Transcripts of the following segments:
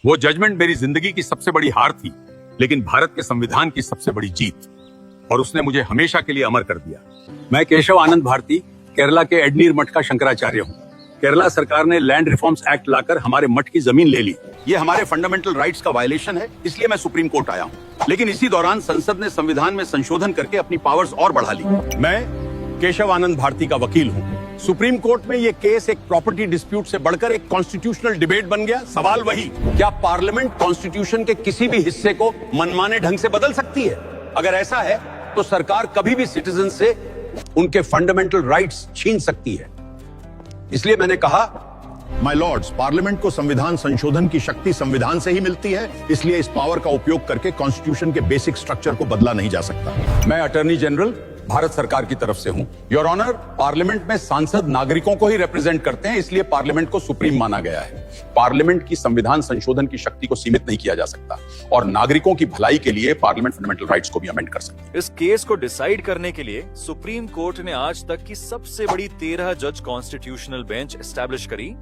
वो जजमेंट मेरी जिंदगी की सबसे बड़ी हार थी, लेकिन भारत के संविधान की सबसे बड़ी जीत, और उसने मुझे हमेशा के लिए अमर कर दिया। मैं केशव आनंद भारती, केरला के एडनीर मठ का शंकराचार्य हूँ। केरला सरकार ने लैंड रिफॉर्म्स एक्ट लाकर हमारे मठ की जमीन ले ली। ये हमारे फंडामेंटल राइट्स का वायलेशन है, इसलिए मैं सुप्रीम कोर्ट आया हूँ। लेकिन इसी दौरान संसद ने संविधान में संशोधन करके अपनी पावर्स और बढ़ा ली। मैं केशव आनंद भारती का वकील हूँ। सुप्रीम कोर्ट में ये केस एक प्रॉपर्टी डिस्प्यूट से बढ़कर एक कॉन्स्टिट्यूशनल डिबेट बन गया। सवाल वही, क्या पार्लियामेंट कॉन्स्टिट्यूशन के किसी भी हिस्से को मनमाने ढंग से बदल सकती है? अगर ऐसा है तो सरकार कभी भी सिटीजन से उनके फंडामेंटल राइट्स छीन सकती है। इसलिए मैंने कहा, माय लॉर्ड्स, पार्लियामेंट को संविधान संशोधन की शक्ति संविधान से ही मिलती है, इसलिए इस पावर का उपयोग करके कॉन्स्टिट्यूशन के बेसिक स्ट्रक्चर को बदला नहीं जा सकता। मैं अटॉर्नी जनरल भारत सरकार की तरफ से हूं। योर ऑनर, पार्लियामेंट में सांसद नागरिकों को ही रिप्रेजेंट करते हैं, इसलिए पार्लियामेंट को सुप्रीम माना गया है। पार्लियामेंट की संविधान संशोधन की शक्ति को सीमित नहीं किया जा सकता, और नागरिकों की भलाई के लिए पार्लियामेंट फंडामेंटल राइट्स को भी अमेंड कर सकती है। इस केस को डिसाइड करने के लिए सुप्रीम कोर्ट ने आज तक की सबसे बड़ी 13 जज कॉन्स्टिट्यूशनल बेंच एस्टैब्लिश करी,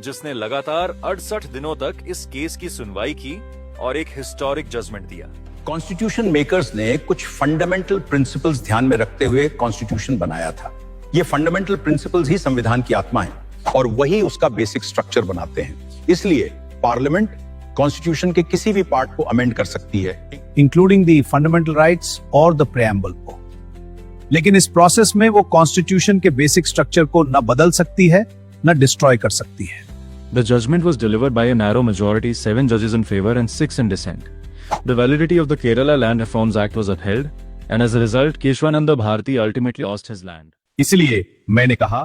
जिसने लगातार 68 दिनों तक इस केस की सुनवाई की और एक हिस्टोरिक जजमेंट दिया। कॉन्स्टिट्यूशन मेकर्स ने कुछ फंडामेंटल प्रिंसिपल्स ध्यान में रखते हुए कॉन्स्टिट्यूशन बनाया था। ये फंडामेंटल प्रिंसिपल्स ही संविधान की आत्मा है, और वही उसका बेसिक स्ट्रक्चर बनाते हैं। इसलिए पार्लियामेंट कॉन्स्टिट्यूशन के किसी भी पार्ट को अमेंड कर सकती है, इंक्लूडिंग द फंडामेंटल राइट्स और द प्रेएम्बल को। लेकिन इस प्रोसेस में वो कॉन्स्टिट्यूशन के बेसिक स्ट्रक्चर को न बदल सकती है, न डिस्ट्रॉय कर सकती है। The judgment was delivered by a narrow majority, 7 judges in favor and 6 in dissent. The validity of the Kerala Land Reforms Act was upheld, and as a result, Keshwananda Bharati ultimately lost his land. इसलिए मैंने कहा,